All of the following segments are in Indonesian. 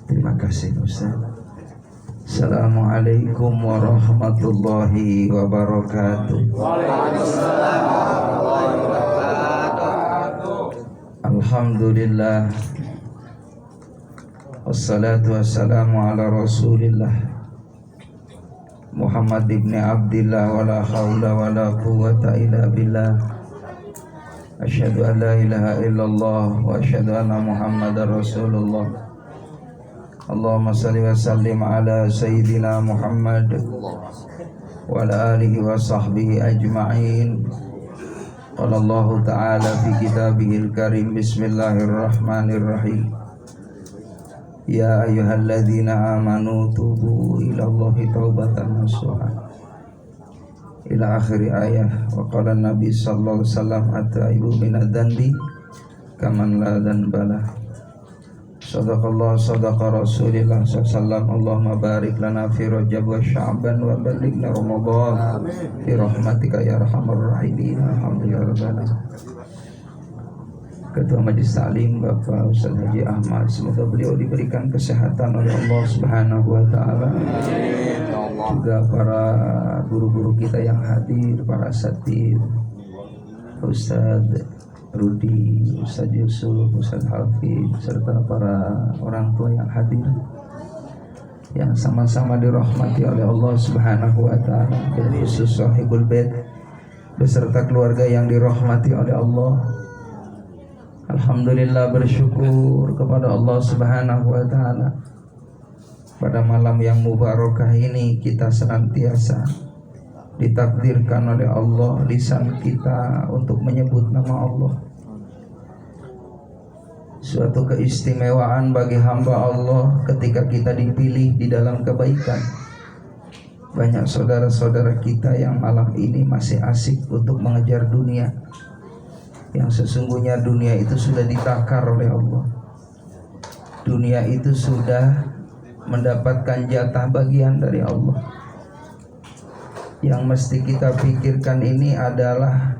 Terima kasih Ustaz. Assalamualaikum warahmatullahi wabarakatuh. Alhamdulillah. Wassalatu wassalamu ala Rasulillah Muhammad ibn Abdillah wa la hawla wa la quwwata illa billah. Asyhadu an la ilaha illallah wa asyhadu anna Muhammadar Rasulullah. Allahumma salli wa sallim ala sayyidina Muhammad wa ala alihi wa sahbihi ajma'in. Qala Allah ta'ala fi kitabihil karim, bismillahirrahmanirrahim. Ya ayyuhalladzina amanu tubu ilallahi taubatan nasuha ila akhir ayah. Wa qala Nabi sallallahu alaihi wasallam at-taibu minadz dzambi kaman la dzanbalah. Sadaqallah sadaqa Rasulillah sallallahu. Allahumma barik lana fi Rajab wa Sya'ban wa ballighna Ramadan fi rahmatika ya arhamar rahimin. Alhamdulillah. Ketua Majelis Taklim Bapak Ustaz Haji Ahmad, semoga beliau diberikan kesehatan oleh Allah Subhanahu wa taala. Juga para guru-guru kita yang hadir, para asatidz, Ustaz Rudi, Ustaz Yusuf, Ustaz Hafiz, serta para orang tua yang hadir, yang sama-sama dirahmati oleh Allah Subhanahu wa taala, dan khusus sahibul bait beserta keluarga yang dirahmati oleh Allah. Alhamdulillah, bersyukur kepada Allah Subhanahu wa taala. Pada malam yang mubarakah ini kita senantiasa ditakdirkan oleh Allah lisan kita untuk menyebut nama Allah. Suatu keistimewaan bagi hamba Allah ketika kita dipilih di dalam kebaikan. Banyak saudara-saudara kita yang malam ini masih asik untuk mengejar dunia, yang sesungguhnya dunia itu sudah ditakar oleh Allah. Dunia itu sudah mendapatkan jatah bagian dari Allah. Yang mesti kita pikirkan ini adalah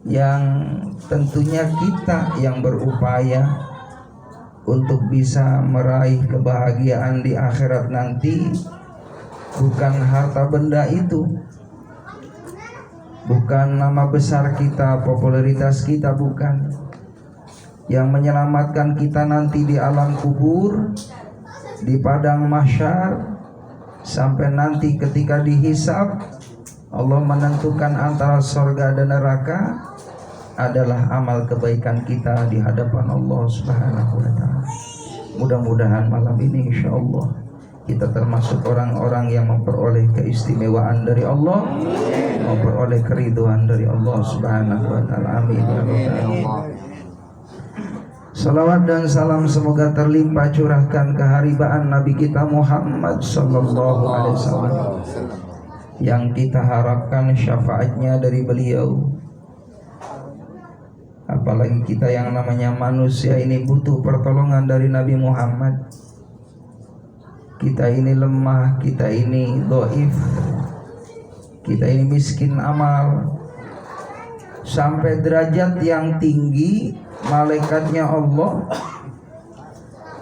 yang tentunya kita yang berupaya untuk bisa meraih kebahagiaan di akhirat nanti, bukan harta benda itu, bukan nama besar kita, popularitas kita, bukan. Yang menyelamatkan kita nanti di alam kubur, di padang mahsyar, sampai nanti ketika dihisab Allah menentukan antara surga dan neraka, adalah amal kebaikan kita di hadapan Allah Subhanahu wa taala. Mudah-mudahan malam ini insyaallah kita termasuk orang-orang yang memperoleh keistimewaan dari Allah, memperoleh keridhaan dari Allah Subhanahu wa taala. Amin ya rabbal alamin. Salawat dan salam semoga terlimpah curahkan keharibaan Nabi kita Muhammad sallallahu alaihi wasallam, yang kita harapkan syafaatnya dari beliau. Apalagi kita yang namanya manusia ini butuh pertolongan dari Nabi Muhammad. Kita ini lemah, kita ini dhaif, kita ini miskin amal. Sampai derajat yang tinggi malaikatnya Allah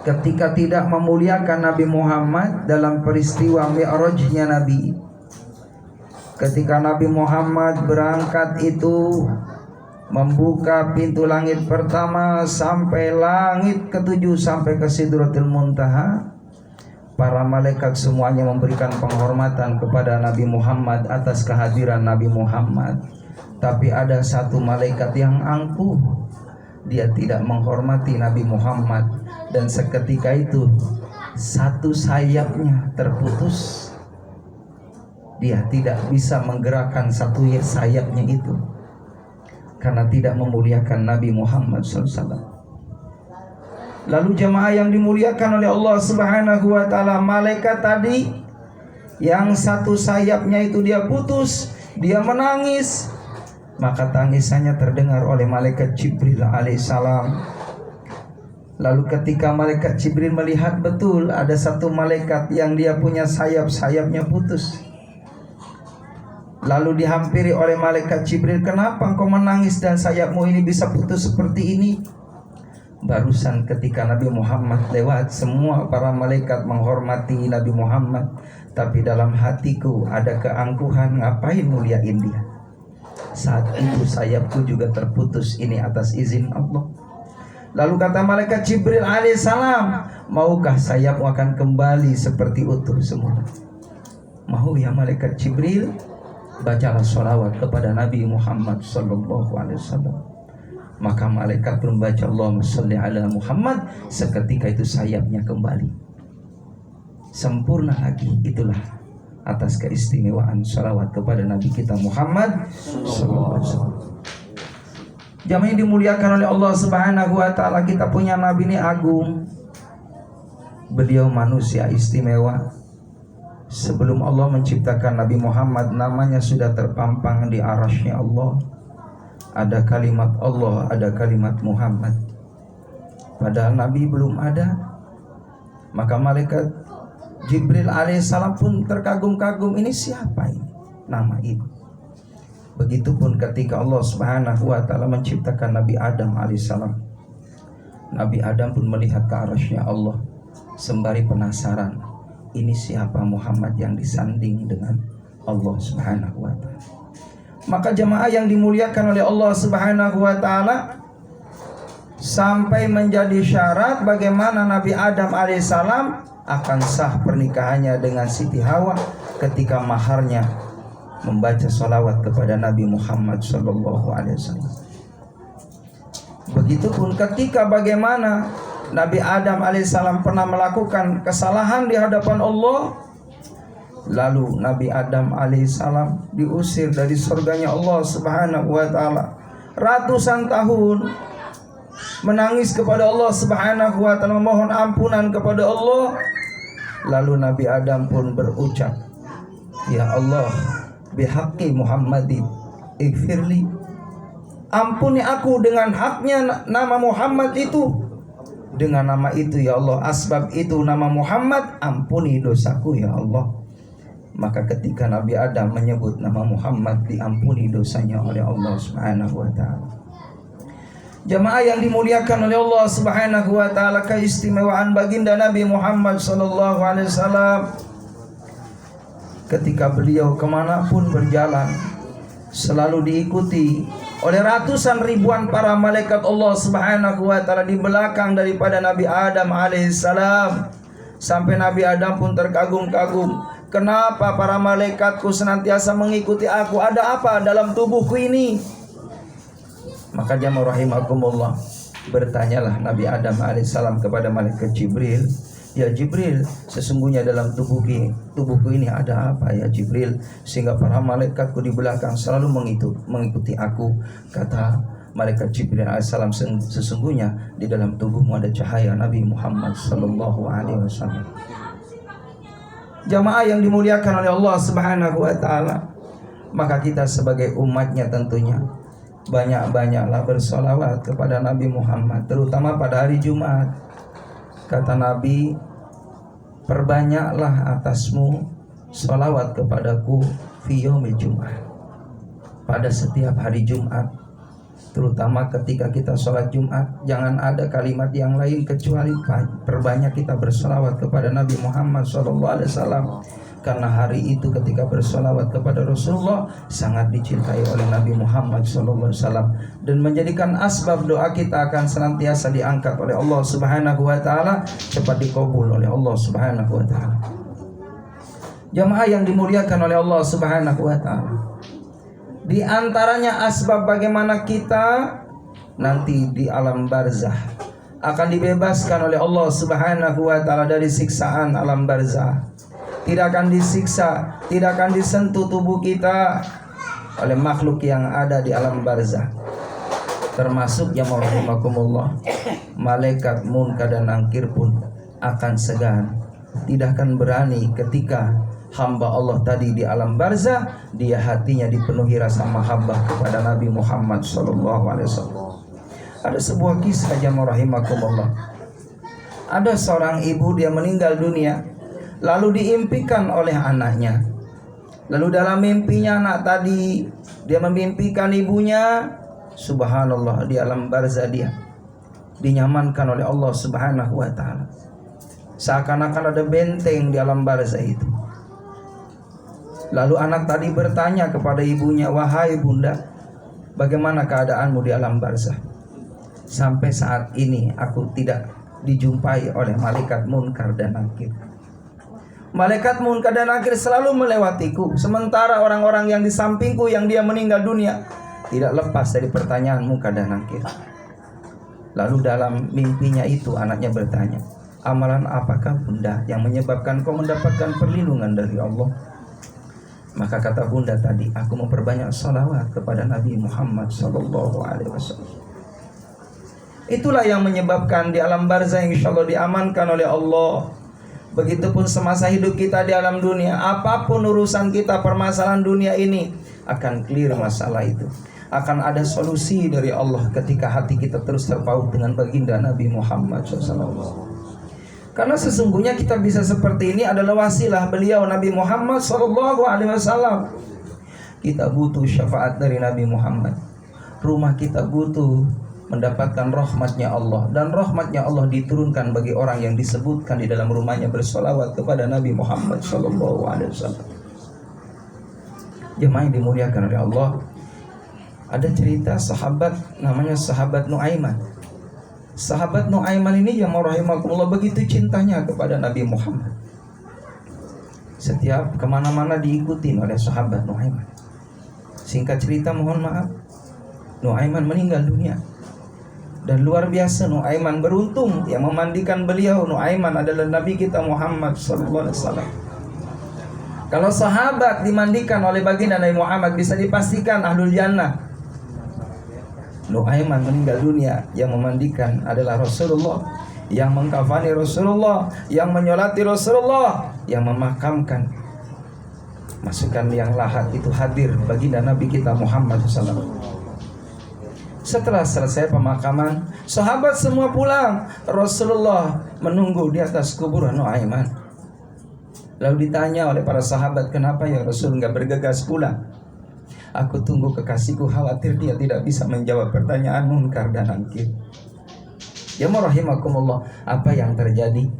ketika tidak memuliakan Nabi Muhammad dalam peristiwa Mi'rajnya Nabi. Ketika Nabi Muhammad berangkat itu membuka pintu langit pertama sampai langit ketujuh, sampai ke Sidratul Muntaha, para malaikat semuanya memberikan penghormatan kepada Nabi Muhammad atas kehadiran Nabi Muhammad. Tapi ada satu malaikat yang angkuh, dia tidak menghormati Nabi Muhammad, dan seketika itu satu sayapnya terputus. Dia tidak bisa menggerakkan satu sayapnya itu karena tidak memuliakan Nabi Muhammad SAW. Lalu jemaah yang dimuliakan oleh Allah Subhanahu wa taala, malaikat tadi yang satu sayapnya itu dia putus, dia menangis. Maka tangisannya terdengar oleh malaikat Jibril alaihissalam. Lalu ketika malaikat Jibril melihat betul ada satu malaikat yang dia punya sayapnya putus, lalu dihampiri oleh malaikat Jibril, kenapa engkau menangis dan sayapmu ini bisa putus seperti ini? Barusan ketika Nabi Muhammad lewat, semua para malaikat menghormati Nabi Muhammad, tapi dalam hatiku ada keangkuhan, ngapain muliain dia. Saat itu sayapku juga terputus, ini atas izin Allah. Lalu kata malaikat Jibril alaihissalam, maukah sayapmu akan kembali seperti utuh semula? Mau ya malaikat Jibril? Bacalah sholawat kepada Nabi Muhammad sallallahu alaihi wasallam. Maka malaikat pun baca Allahumma sholli ala Muhammad. Seketika itu sayapnya kembali sempurna lagi. Itulah atas keistimewaan sholawat kepada Nabi kita Muhammad sallallahu alaihi wasallam. Jamaah yang dimuliakan oleh Allah Subhanahu wa taala, kita punya nabi ini agung. Beliau manusia istimewa. Sebelum Allah menciptakan Nabi Muhammad, namanya sudah terpampang di arasy-Nya Allah. Ada kalimat Allah, ada kalimat Muhammad. Padahal Nabi belum ada. Maka malaikat Jibril alaihissalam pun terkagum-kagum, ini siapa ini? Nama ini. Begitupun ketika Allah Subhanahu wa taala menciptakan Nabi Adam alaihissalam. Nabi Adam pun melihat ke arasy-Nya Allah sembari penasaran, ini siapa Muhammad yang disanding dengan Allah Subhanahu wa taala. Maka jemaah yang dimuliakan oleh Allah Subhanahu wa taala, sampai menjadi syarat bagaimana Nabi Adam alaihissalam akan sah pernikahannya dengan Siti Hawa ketika maharnya membaca sholawat kepada Nabi Muhammad sallallahu alaihi wasallam. Begitupun ketika bagaimana Nabi Adam alaihissalam pernah melakukan kesalahan di hadapan Allah, lalu Nabi Adam alaihissalam diusir dari surganya Allah Subhanahu wa taala. Ratusan tahun menangis kepada Allah Subhanahu wa taala, memohon ampunan kepada Allah. Lalu Nabi Adam pun berucap, ya Allah, bihaqqi Muhammadin ighfirli, ampuni aku dengan haknya nama Muhammad itu. Dengan nama itu ya Allah, asbab itu nama Muhammad, ampuni dosaku ya Allah. Maka ketika Nabi Adam menyebut nama Muhammad, diampuni dosanya oleh Allah Subhanahu wa taala. Jamaah yang dimuliakan oleh Allah Subhanahu wa taala, keistimewaan baginda Nabi Muhammad sallallahu alaihi wasallam, ketika beliau kemanapun berjalan selalu diikuti oleh ratusan ribuan para malaikat Allah Subhanahu wa taala di belakang daripada Nabi Adam alaihissalam. Sampai Nabi Adam pun terkagum-kagum, kenapa para malaikatku senantiasa mengikuti aku? Ada apa dalam tubuhku ini? Maka jamaah rahimakumullah, bertanyalah Nabi Adam alaihissalam kepada malaikat Jibril, ya Jibril, sesungguhnya dalam tubuhku ini ada apa ya Jibril, sehingga para malaikatku di belakang selalu mengikuti aku. Kata malaikat Jibril alaihissalam, sesungguhnya di dalam tubuhmu ada cahaya Nabi Muhammad sallallahu alaihi wasallam. Jamaah yang dimuliakan oleh Allah Subhanahu wa taala, maka kita sebagai umatnya tentunya banyak-banyaklah bersolawat kepada Nabi Muhammad, terutama pada hari Jumat. Kata Nabi, perbanyaklah atasmu sholawat kepadaku fi yaumil Jumat, pada setiap hari Jumat. Terutama ketika kita sholat Jumat, jangan ada kalimat yang lain kecuali perbanyak kita bersolawat kepada Nabi Muhammad SAW. Karena hari itu ketika bersolawat kepada Rasulullah sangat dicintai oleh Nabi Muhammad SAW, dan menjadikan asbab doa kita akan senantiasa diangkat oleh Allah Subhanahu wa taala, cepat dikabul oleh Allah Subhanahu wa taala. Jamaah yang dimuliakan oleh Allah Subhanahu wa taala, di antaranya asbab bagaimana kita nanti di alam barzah akan dibebaskan oleh Allah Subhanahu wa taala dari siksaan alam barzah. Tidak akan disiksa, tidak akan disentuh tubuh kita oleh makhluk yang ada di alam barzah. Termasuk yang rahimakumullah, malaikat munkar dan nakir pun akan segan, tidak akan berani ketika hamba Allah tadi di alam barzah, dia hatinya dipenuhi rasa mahabbah kepada Nabi Muhammad SAW. Ada sebuah kisah jamaah rahimakumullah. Ada seorang ibu, dia meninggal dunia, lalu diimpikan oleh anaknya. Lalu dalam mimpinya anak tadi, dia memimpikan ibunya, subhanallah, di alam barzah dia dinyamankan oleh Allah Subhanahu wa taala. Seakan-akan ada benteng di alam barzah itu. Lalu anak tadi bertanya kepada ibunya, "Wahai bunda, bagaimana keadaanmu di alam barzah? Sampai saat ini aku tidak dijumpai oleh malaikat munkar dan nakir. Malaikat munkar dan nakir selalu melewatiku, sementara orang-orang yang di sampingku yang dia meninggal dunia tidak lepas dari pertanyaan munkar dan nakir." Lalu dalam mimpinya itu anaknya bertanya, "Amalan apakah bunda yang menyebabkan kau mendapatkan perlindungan dari Allah?" Maka kata bunda tadi, "Aku memperbanyak salawat kepada Nabi Muhammad SAW." Itulah yang menyebabkan di alam barzah insya Allah diamankan oleh Allah. Begitupun semasa hidup kita di alam dunia, apapun urusan kita, permasalahan dunia ini akan clear masalah itu. Akan ada solusi dari Allah ketika hati kita terus terpaut dengan baginda Nabi Muhammad SAW. Karena sesungguhnya kita bisa seperti ini adalah wasilah beliau Nabi Muhammad SAW. Kita butuh syafaat dari Nabi Muhammad. Rumah kita butuh mendapatkan rahmatnya Allah, dan rahmatnya Allah diturunkan bagi orang yang disebutkan di dalam rumahnya bersolawat kepada Nabi Muhammad SAW. Jemaah yang dimuliakan oleh Allah, ada cerita sahabat namanya sahabat Nuaiman. Sahabat Nuaiman ini yang rahimakumullah begitu cintanya kepada Nabi Muhammad. Setiap kemana-mana diikuti oleh sahabat Nuaiman. Singkat cerita, mohon maaf, Nuaiman meninggal dunia. Dan luar biasa Nuaiman beruntung yang memandikan beliau. Nuaiman adalah Nabi kita Muhammad SAW. Kalau sahabat dimandikan oleh baginda Nabi Muhammad, bisa dipastikan ahlul jannah. Nuaiman meninggal dunia, yang memandikan adalah Rasulullah, yang mengkafani Rasulullah, yang menyolati Rasulullah, yang memakamkan. Masukan yang lahat itu hadir baginda Nabi kita Muhammad SAW. Setelah selesai pemakaman, sahabat semua pulang. Rasulullah menunggu di atas kuburan Nuaiman. Lalu ditanya oleh para sahabat, "Kenapa ya Rasul nggak bergegas pulang?" "Aku tunggu kekasihku, khawatir dia tidak bisa menjawab pertanyaan munkar dan nakir." Ya rahimakumullah, apa yang terjadi?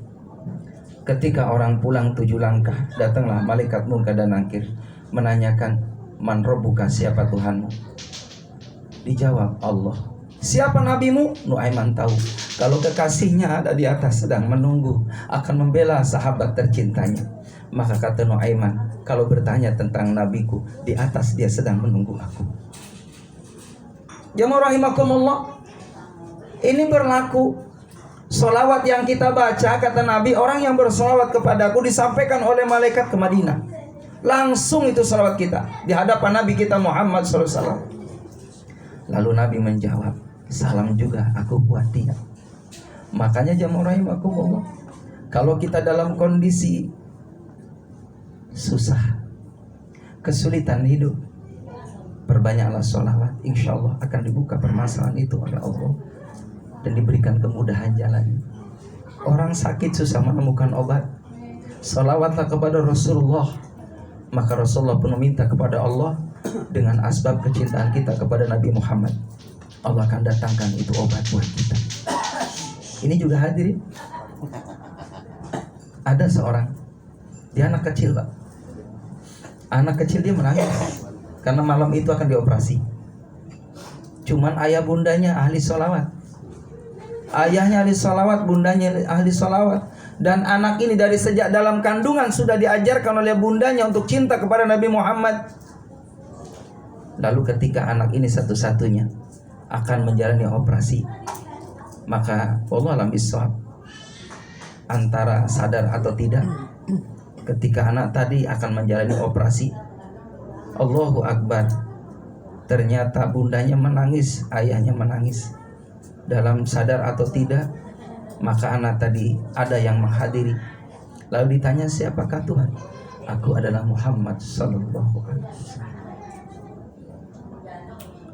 Ketika orang pulang 7 langkah, datanglah malaikat munkar dan nakir menanyakan, "Man rabbuka, siapa Tuhanmu?" Dijawab, "Allah." "Siapa nabimu?" Nuaiman tahu kalau kekasihnya ada di atas sedang menunggu, akan membela sahabat tercintanya. Maka kata Nuaiman, "Kalau bertanya tentang nabiku, di atas dia sedang menunggu aku." Jemaah rahimakumullah, ini berlaku. Solawat yang kita baca, kata Nabi, orang yang bersolawat kepadaku disampaikan oleh malaikat ke Madinah. Langsung itu solawat kita di hadapan Nabi kita Muhammad SAW. Lalu Nabi menjawab, "Salam juga aku buat dia." Makanya jemaah rahimakumullah, kalau kita dalam kondisi susah, kesulitan hidup, perbanyaklah sholawat, insya Allah akan dibuka permasalahan itu oleh Allah dan diberikan kemudahan jalan. Orang sakit susah menemukan obat, sholawatlah kepada Rasulullah. Maka Rasulullah pun meminta kepada Allah, dengan asbab kecintaan kita kepada Nabi Muhammad, Allah akan datangkan itu obat buat kita. Ini juga hadirin, ada seorang, dia anak kecil Pak. Anak kecil dia menangis karena malam itu akan dioperasi. Cuman ayah bundanya ahli sholawat. Ayahnya ahli sholawat, bundanya ahli sholawat. Dan anak ini dari sejak dalam kandungan sudah diajarkan oleh bundanya untuk cinta kepada Nabi Muhammad. Lalu ketika anak ini satu-satunya akan menjalani operasi, maka Allah alam bisawab, antara sadar atau tidak, ketika anak tadi akan menjalani operasi, Allahu Akbar, ternyata bundanya menangis, ayahnya menangis. Dalam sadar atau tidak, maka anak tadi ada yang menghadiri. Lalu ditanya, "Siapakah Tuhan?" "Aku adalah Muhammad sallallahu alaihi wasallam."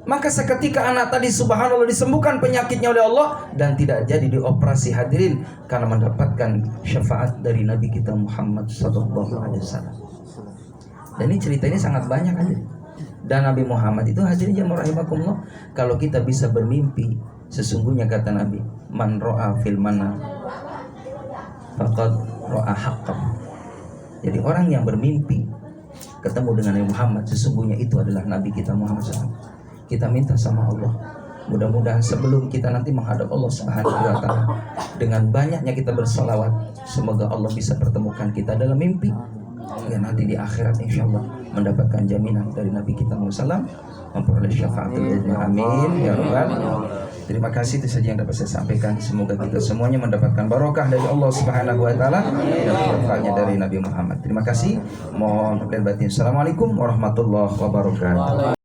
Maka seketika anak tadi subhanallah disembuhkan penyakitnya oleh Allah dan tidak jadi dioperasi hadirin, karena mendapatkan syafaat dari Nabi kita Muhammad sallallahu alaihi wasallam. Dan ini cerita ini sangat banyak hadirin. Dan Nabi Muhammad itu hadirin yang rahimakumullah, kalau kita bisa bermimpi Sesungguhnya kata Nabi, man ro'a fil manam faqad ro'a haqqan. Jadi orang yang bermimpi ketemu dengan Nabi Muhammad, sesungguhnya itu adalah Nabi kita Muhammad SAW. Kita minta sama Allah, mudah-mudahan sebelum kita nanti menghadap Allah Subhanahu wa Ta'ala, dengan banyaknya kita bersalawat, semoga Allah bisa pertemukan kita dalam mimpi, dan nanti di akhirat insya Allah mendapatkan jaminan dari Nabi kita Muhammad SAW, memperoleh syafaatul uzma. Amin ya rabbal. Terima kasih, itu saja yang dapat saya sampaikan. Semoga kita semuanya mendapatkan barokah dari Allah Subhanahu wa Ta'ala dan barokahnya dari Nabi Muhammad. Terima kasih. Mohon lahir batin. Assalamualaikum warahmatullahi wabarakatuh.